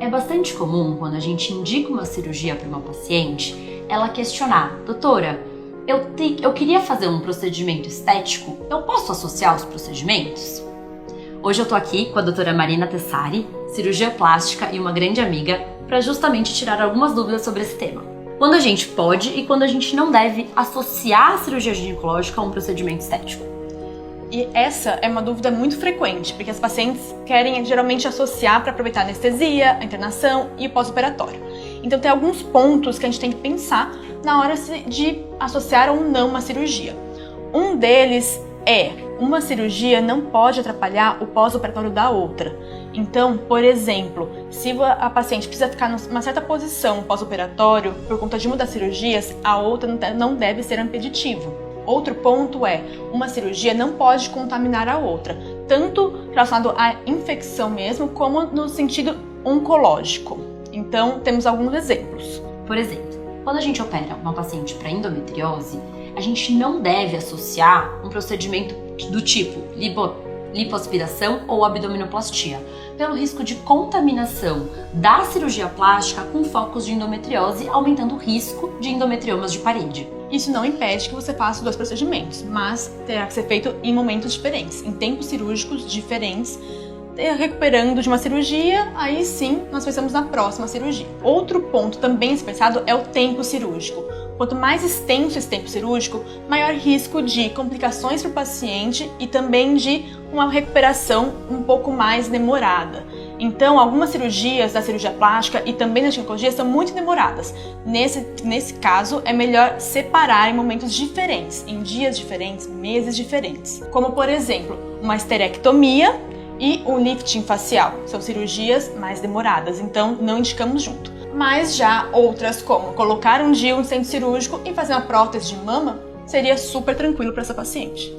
É bastante comum, quando a gente indica uma cirurgia para uma paciente, ela questionar: doutora, eu queria fazer um procedimento estético, eu posso associar os procedimentos? Hoje eu tô aqui com a doutora Marina Tessari, cirurgia plástica e uma grande amiga, para justamente tirar algumas dúvidas sobre esse tema. Quando a gente pode e quando a gente não deve associar a cirurgia ginecológica a um procedimento estético. E essa é uma dúvida muito frequente, porque as pacientes querem geralmente associar para aproveitar a anestesia, a internação e o pós-operatório. Então tem alguns pontos que a gente tem que pensar na hora de associar ou não uma cirurgia. Um deles é: uma cirurgia não pode atrapalhar o pós-operatório da outra. Então, por exemplo, se a paciente precisa ficar numa certa posição pós-operatório por conta de uma das cirurgias, a outra não deve ser impeditivo. Outro ponto é: uma cirurgia não pode contaminar a outra, tanto relacionado à infecção mesmo, como no sentido oncológico. Então, temos alguns exemplos. Por exemplo, quando a gente opera uma paciente para endometriose, a gente não deve associar um procedimento do tipo lipoaspiração ou abdominoplastia, pelo risco de contaminação da cirurgia plástica com focos de endometriose, aumentando o risco de endometriomas de parede. Isso não impede que você faça os dois procedimentos, mas terá que ser feito em momentos diferentes, em tempos cirúrgicos diferentes, recuperando de uma cirurgia, aí sim nós pensamos na próxima cirurgia. Outro ponto também a ser pensado é o tempo cirúrgico. Quanto mais extenso esse tempo cirúrgico, maior risco de complicações para o paciente e também de uma recuperação um pouco mais demorada. Então, algumas cirurgias da cirurgia plástica e também da ginecologia são muito demoradas. Nesse caso, é melhor separar em momentos diferentes, em dias diferentes, meses diferentes. Como, por exemplo, uma esterectomia e um lifting facial. São cirurgias mais demoradas, então não indicamos junto. Mas já outras, como colocar um DIU no centro cirúrgico e fazer uma prótese de mama, seria super tranquilo para essa paciente.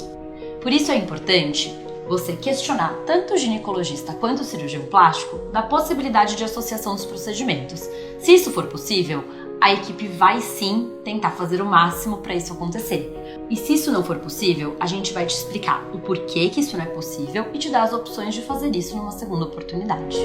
Por isso é importante você questionar tanto o ginecologista quanto o cirurgião plástico da possibilidade de associação dos procedimentos. Se isso for possível, a equipe vai sim tentar fazer o máximo para isso acontecer. E se isso não for possível, a gente vai te explicar o porquê que isso não é possível e te dar as opções de fazer isso numa segunda oportunidade.